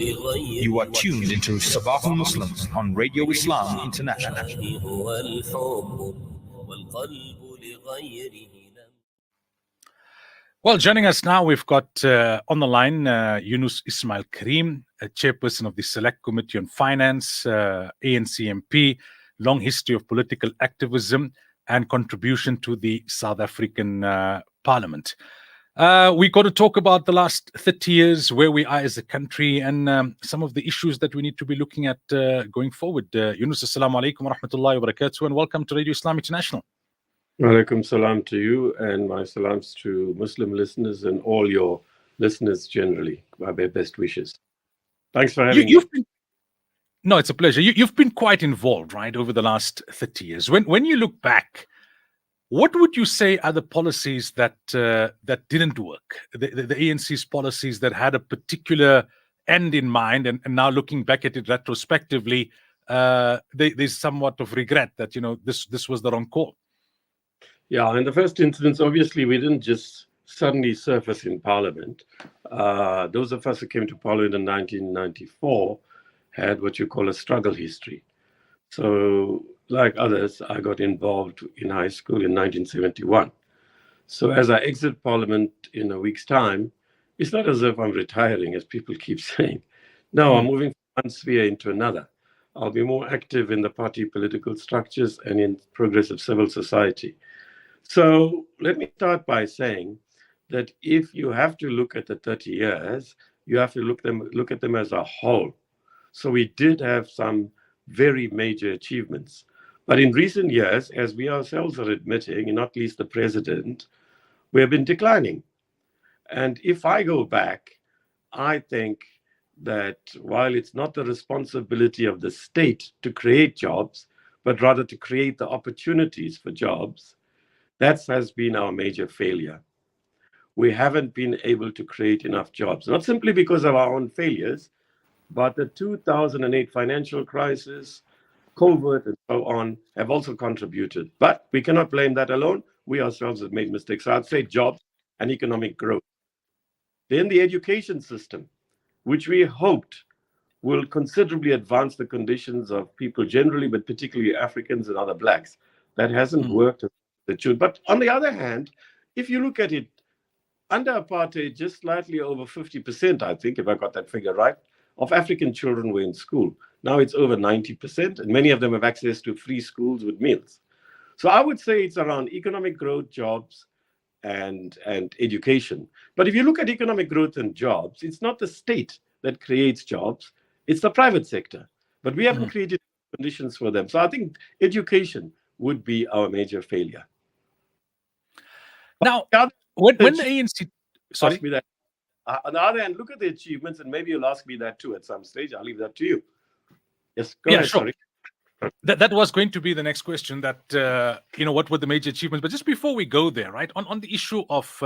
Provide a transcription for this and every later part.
You are tuned into Sabahul Muslims on Radio Islam International. Well, joining us now, we've got on the line Yunus Ismail Karim, chairperson of the Select Committee on Finance, ANC MP, long history of political activism and contribution to the South African Parliament. We're going to talk about the last 30 years, where we are as a country, and some of the issues that we need to be looking at going forward. Yunus, assalamu alaikum wa rahmatullahi wa barakatuh, and welcome to Radio Islam International. Walaikum salam to you, and my salams to Muslim listeners and all your listeners generally. My best wishes. Thanks for having me. No, it's a pleasure. You've been quite involved, right, over the last 30 years. When you look back, what would you say are the policies that didn't work? The ANC's policies that had a particular end in mind, and now looking back at it retrospectively, there's somewhat of regret that this was the wrong call. Yeah, in the first instance, obviously, we didn't just suddenly surface in Parliament. Those of us who came to Parliament in 1994 had what you call a struggle history. So, like others, I got involved in high school in 1971. So as I exit Parliament in a week's time, it's not as if I'm retiring, as people keep saying. No, I'm moving from one sphere into another. I'll be more active in the party political structures and in progressive civil society. So let me start by saying that if you have to look at the 30 years, you have to look at them as a whole. So we did have some very major achievements. But in recent years, as we ourselves are admitting, and not least the president, we have been declining. And if I go back, I think that while it's not the responsibility of the state to create jobs, but rather to create the opportunities for jobs, that has been our major failure. We haven't been able to create enough jobs, not simply because of our own failures, but the 2008 financial crisis, COVID, and so on have also contributed. But we cannot blame that alone. We ourselves have made mistakes. So I'd say jobs and economic growth. Then the education system, which we hoped will considerably advance the conditions of people generally, but particularly Africans and other blacks. That hasn't worked as it should. But on the other hand, if you look at it, under apartheid, just slightly over 50%, I think, if I got that figure right, of African children were in school. Now it's over 90%, and many of them have access to free schools with meals. So I would say it's around economic growth, jobs, and education. But if you look at economic growth and jobs, it's not the state that creates jobs, it's the private sector. But we haven't created conditions for them. So I think education would be our major failure. Now, when the ANC... Sorry? Ask me that. On the other hand, look at the achievements, and maybe you'll ask me that too at some stage. I'll leave that to you. Yes, go ahead, sure. Sorry. That was going to be the next question, that, what were the major achievements? But just before we go there, right, on the issue of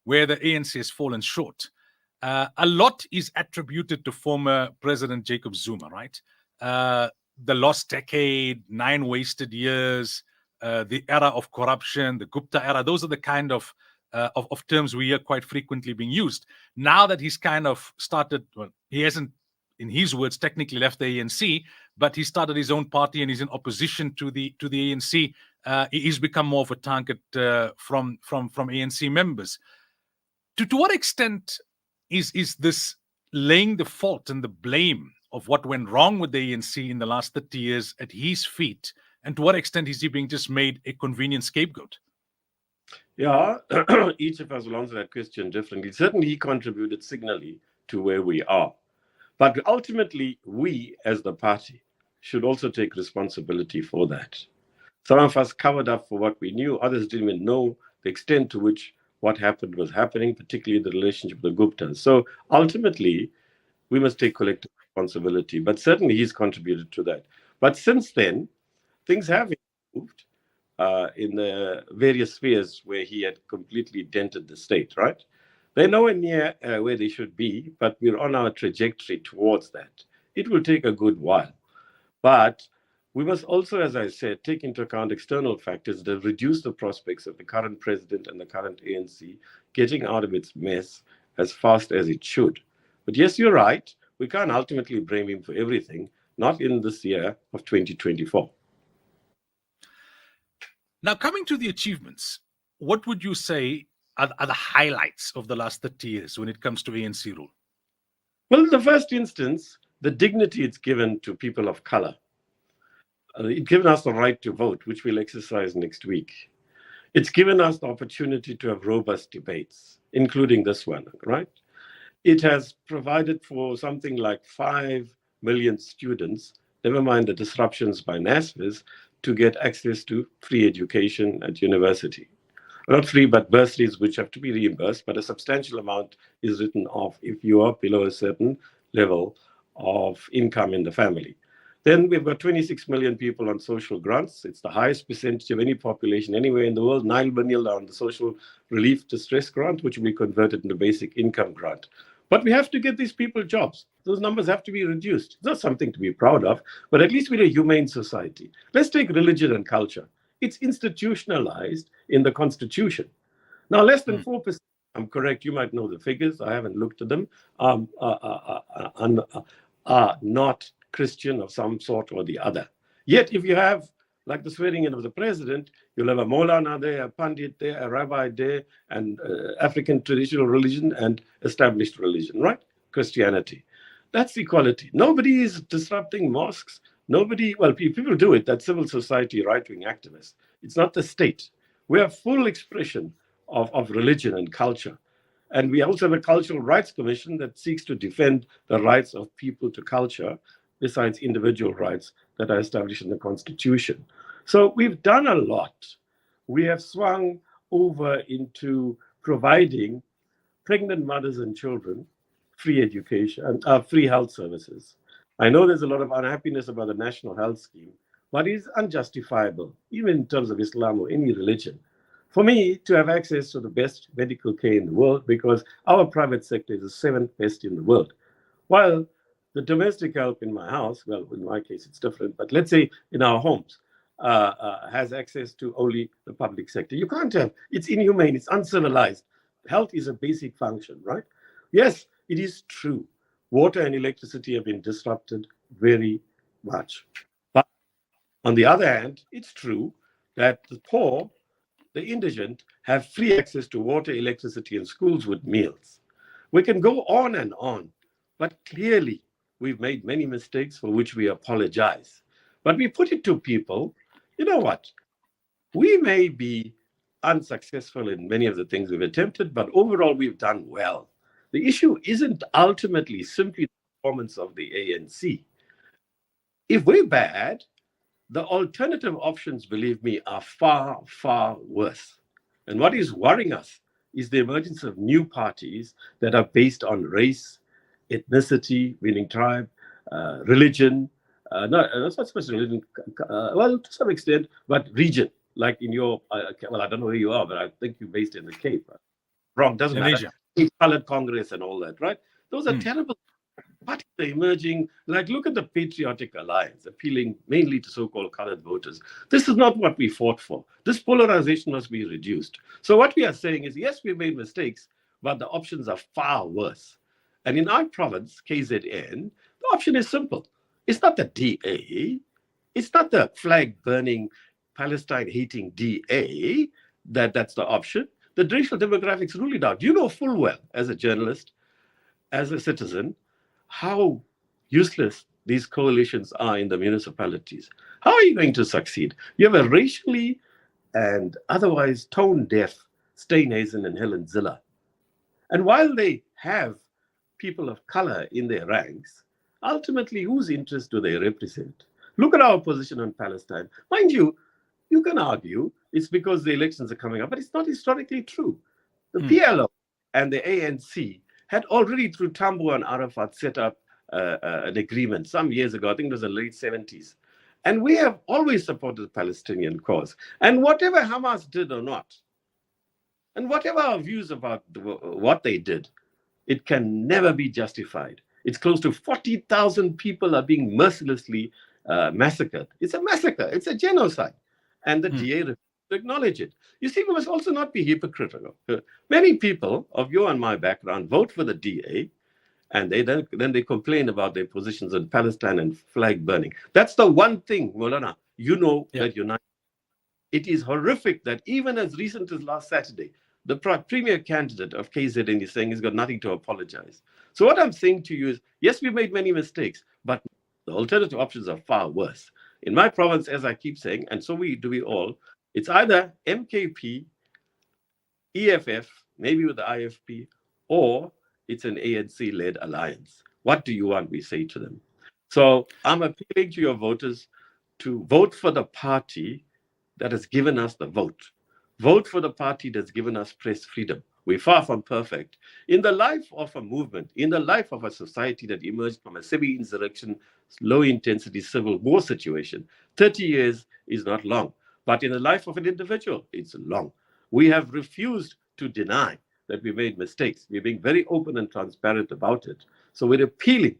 where the ANC has fallen short, a lot is attributed to former President Jacob Zuma, right? The lost decade, 9 wasted years, the era of corruption, the Gupta era, those are the kind of terms we hear quite frequently being used. Now that he's kind of started, well, he hasn't, in his words, technically left the ANC, but he started his own party and he's in opposition to the ANC. He's become more of a target from ANC members. To what extent is this laying the fault and the blame of what went wrong with the ANC in the last 30 years at his feet? And to what extent is he being just made a convenient scapegoat? Yeah, each of us will answer that question differently. Certainly, he contributed signally to where we are. But ultimately, we as the party should also take responsibility for that. Some of us covered up for what we knew. Others didn't even know the extent to which what happened was happening, particularly the relationship with the Guptas. So ultimately, we must take collective responsibility. But certainly, he's contributed to that. But since then, things have improved in the various spheres where he had completely dented the state, right? They're nowhere near where they should be, but we're on our trajectory towards that. It will take a good while. But we must also, as I said, take into account external factors that reduce the prospects of the current president and the current ANC getting out of its mess as fast as it should. But yes, you're right. we can't ultimately blame him for everything, not in this year of 2024. Now, coming to the achievements, what would you say are the highlights of the last 30 years when it comes to ANC rule? Well, in the first instance, the dignity it's given to people of color. It's given us the right to vote, which we'll exercise next week. It's given us the opportunity to have robust debates, including this one, right? It has provided for something like 5 million students, never mind the disruptions by NSFAS, to get access to free education at university. Not free, but bursaries which have to be reimbursed, but a substantial amount is written off if you are below a certain level of income in the family. Then we've got 26 million people on social grants. It's the highest percentage of any population anywhere in the world. 9 million on the social relief distress grant, which will be converted into basic income grant. But we have to get these people jobs. Those numbers have to be reduced. It's not something to be proud of, but at least we're a humane society. Let's take religion and culture. It's institutionalized in the Constitution. Now, less than 4%, I'm correct, you might know the figures, I haven't looked at them, are not Christian of some sort or the other. Yet, if you have, like the swearing in of the president, you'll have a Maulana there, a Pandit there, a Rabbi there, and African traditional religion and established religion, right? Christianity. That's equality. Nobody is disrupting mosques. Nobody, well, people do it, that's civil society, right-wing activists. It's not the state. We have full expression of religion and culture. And we also have a Cultural Rights Commission that seeks to defend the rights of people to culture, besides individual rights that are established in the Constitution. So we've done a lot. We have swung over into providing pregnant mothers and children free education, free health services. I know there's a lot of unhappiness about the National Health Scheme, but it's unjustifiable, even in terms of Islam or any religion, for me to have access to the best medical care in the world, because our private sector is the 7th best in the world. While the domestic help in my house, well, in my case, it's different, but let's say in our homes, has access to only the public sector. You can't have, it's inhumane, it's uncivilized. Health is a basic function, right? Yes, it is true. Water and electricity have been disrupted very much. But on the other hand, it's true that the poor, the indigent, have free access to water, electricity, and schools with meals. We can go on and on, but clearly, we've made many mistakes for which we apologize. But we put it to people, you know what? We may be unsuccessful in many of the things we've attempted, but overall we've done well. The issue isn't ultimately simply the performance of the ANC. If we're bad, the alternative options, believe me, are far, far worse. And what is worrying us is the emergence of new parties that are based on race, ethnicity, meaning tribe, religion, not so much religion, well, to some extent, but region, like in your, well, I don't know where you are, but I think you're based in the Cape. Wrong, doesn't matter. Colored Congress and all that, right? Those are terrible parties are emerging. Like, look at the Patriotic Alliance, appealing mainly to so-called colored voters. This is not what we fought for. This polarization must be reduced. So what we are saying is, yes, we made mistakes, but the options are far worse. And in our province, KZN, the option is simple. It's not the DA. It's not the flag-burning, Palestine-hating DA that's the option. The racial demographics rule it out. You know full well, as a journalist, as a citizen, how useless these coalitions are in the municipalities. How are you going to succeed? You have a racially and otherwise tone-deaf Steenhuisen and Helen Zille. And while they have people of color in their ranks, ultimately, whose interests do they represent? Look at our position on Palestine. Mind you, you can argue it's because the elections are coming up, but it's not historically true. The PLO and the ANC had already, through Tambo and Arafat, set up an agreement some years ago. I think it was the late 70s. And we have always supported the Palestinian cause. And whatever Hamas did or not, and whatever our views about what they did, it can never be justified. It's close to 40,000 people are being mercilessly massacred. It's a massacre. It's a genocide. And the DA refused to acknowledge it. You see, we must also not be hypocritical. Many people of your and my background vote for the DA, And then they complain about their positions on Palestine and flag burning. That's the one thing, Molana, that unites. It is horrific that even as recent as last Saturday, the premier candidate of KZN is saying he's got nothing to apologize. So what I'm saying to you is, yes, we made many mistakes, but the alternative options are far worse. In my province, as I keep saying, and so do we all, it's either MKP, EFF, maybe with the IFP, or it's an ANC-led alliance. What do you want, we say to them. So I'm appealing to your voters to vote for the party that has given us the vote. Vote for the party that's given us press freedom. We're far from perfect. In the life of a movement, in the life of a society that emerged from a semi-insurrection, low-intensity civil war situation, 30 years is not long. But in the life of an individual, it's long. We have refused to deny that we made mistakes. We're being very open and transparent about it. So we're appealing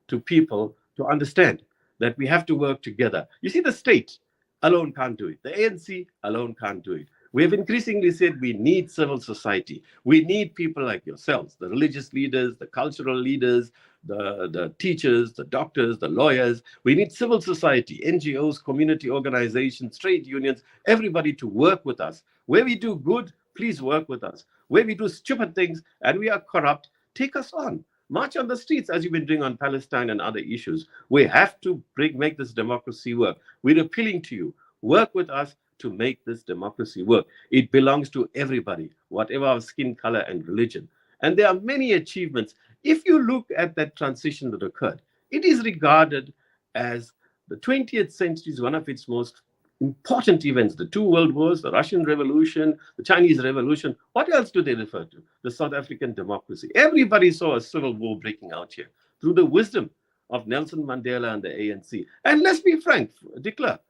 to people to understand that we have to work together. You see, the state alone can't do it. The ANC alone can't do it. We have increasingly said we need civil society. We need people like yourselves, the religious leaders, the cultural leaders, the teachers, the doctors, the lawyers. We need civil society, NGOs, community organizations, trade unions, everybody to work with us. Where we do good, please work with us. Where we do stupid things and we are corrupt, take us on. March on the streets as you've been doing on Palestine and other issues. We have to make this democracy work. We're appealing to you. Work with us to make this democracy work. It belongs to everybody, whatever our skin color and religion. And there are many achievements. If you look at that transition that occurred, it is regarded as the 20th century is one of its most important events. The two world wars, the Russian Revolution, the Chinese Revolution. What else do they refer to? The South African democracy. Everybody saw a civil war breaking out here through the wisdom of Nelson Mandela and the ANC. And let's be frank, de Klerk,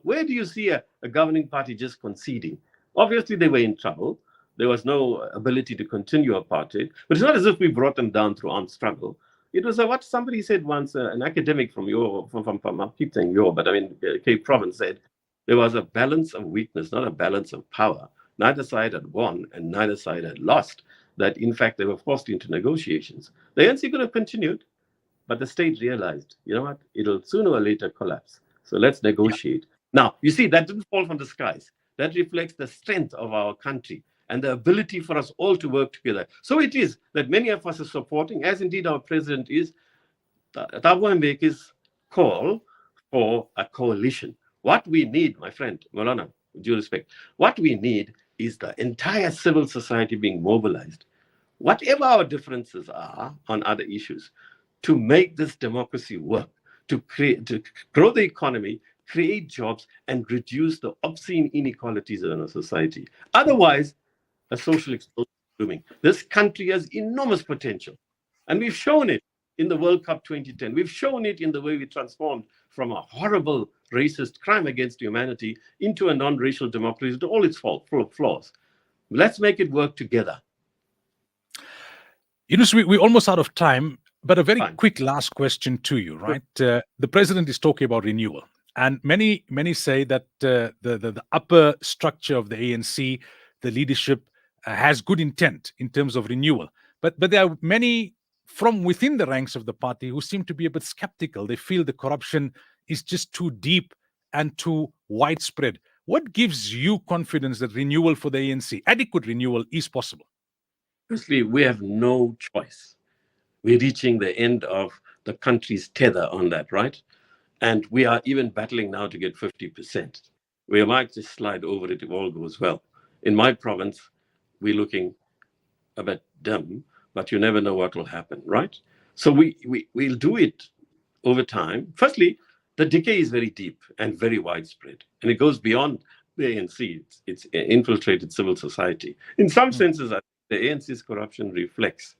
where do you see a governing party just conceding? Obviously, they were in trouble. There was no ability to continue apartheid. But it's not as if we brought them down through armed struggle. It was what somebody said once, an academic from I keep saying but I mean, Cape Province said, there was a balance of weakness, not a balance of power. Neither side had won and neither side had lost. That, in fact, they were forced into negotiations. The ANC could have continued, but the state realized, you know what, it'll sooner or later collapse. So let's negotiate. Now, you see, that didn't fall from the skies. That reflects the strength of our country and the ability for us all to work together. So it is that many of us are supporting, as indeed our president is, Thabo Mbeki's call for a coalition. What we need, my friend, Malana, with due respect, what we need is the entire civil society being mobilized, whatever our differences are on other issues, to make this democracy work, to grow the economy, create jobs, and reduce the obscene inequalities in our society. Otherwise, a social explosion is looming. This country has enormous potential. And we've shown it in the World Cup 2010. We've shown it in the way we transformed from a horrible racist crime against humanity into a non-racial democracy to all its flaws. Let's make it work together. So we're almost out of time, but a very quick last question to you, right? The president is talking about renewal. And many say that the upper structure of the ANC, the leadership, has good intent in terms of renewal. But there are many from within the ranks of the party who seem to be a bit skeptical. They feel the corruption is just too deep and too widespread. What gives you confidence that renewal for the ANC, adequate renewal, is possible? Firstly, we have no choice. We're reaching the end of the country's tether on that, right? And we are even battling now to get 50%. We might just slide over it if all goes well. In my province, we're looking a bit dim, but you never know what will happen, right? So we'll do it over time. Firstly, the decay is very deep and very widespread, and it goes beyond the ANC. It's infiltrated civil society. In some senses, the ANC's corruption reflects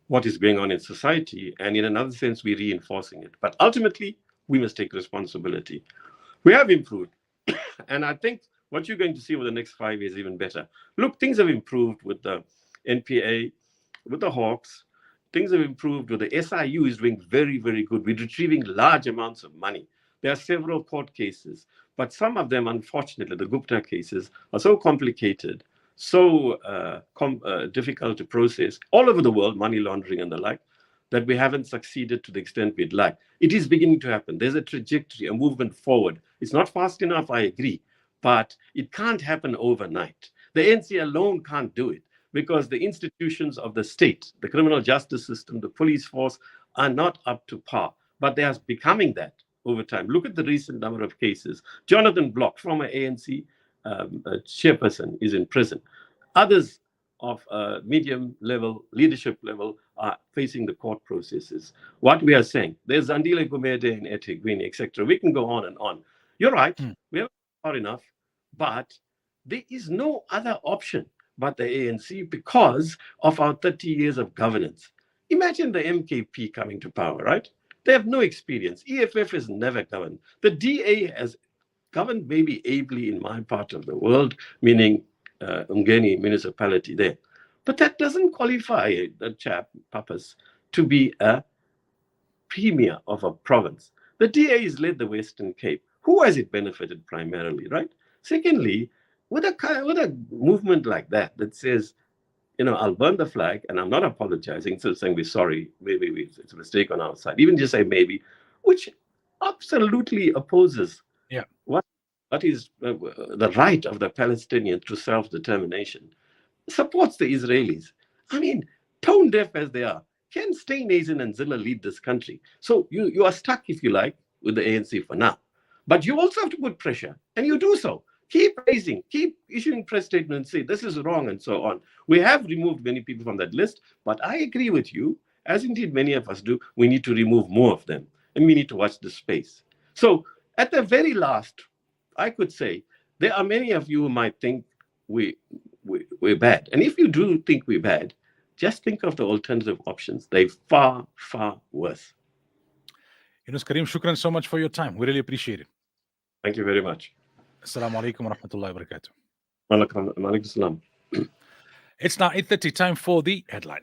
what is going on in society, and in another sense, we're reinforcing it. But ultimately, we must take responsibility. We have improved, and I think what you're going to see over the next 5 years is even better. Look, things have improved with the NPA, with the Hawks. Things have improved with the SIU is doing very, very good. We're retrieving large amounts of money. There are several court cases, but some of them, unfortunately, the Gupta cases, are so complicated so difficult to process all over the world, money laundering and the like, that we haven't succeeded to the extent we'd like. It is beginning to happen. There's a trajectory, a movement forward. It's not fast enough, I agree, but it can't happen overnight. The ANC alone can't do it because the institutions of the state, the criminal justice system, the police force, are not up to par. But they are becoming that over time. Look at the recent number of cases. Jonathan Block, former ANC chairperson, is in prison. Others of medium level, leadership level, are facing the court processes. What we are saying, there's Andile Gumede and Etegwini, etc. We can go on and on. You're right, we haven't far enough, but there is no other option but the ANC because of our 30 years of governance. Imagine the MKP coming to power, right? They have no experience. EFF has never governed. The DA has governed maybe ably in my part of the world, meaning Ungeni municipality there. But that doesn't qualify the chap, Papas, to be a premier of a province. The DA has led the Western Cape. Who has it benefited primarily, right? Secondly, with a movement like that says, I'll burn the flag and I'm not apologizing, instead of saying we're sorry, maybe it's a mistake on our side, even just say maybe, which absolutely opposes what is the right of the Palestinians to self-determination, supports the Israelis. I mean, tone deaf as they are, can Steenhuisen and Zille lead this country? So you are stuck, if you like, with the ANC for now. But you also have to put pressure, and you do so. Keep raising, keep issuing press statements, say this is wrong, and so on. We have removed many people from that list, but I agree with you, as indeed many of us do, we need to remove more of them, and we need to watch the space. So at the very last, I could say there are many of you who might think we're bad. And if you do think we're bad, just think of the alternative options. They're far, far worse. Yunus Karim, shukran so much for your time. We really appreciate it. Thank you very much. Assalamu alaikum wa rahmatullahi wa barakatuh. Malaikum salam. It's now 8:30, time for the headline.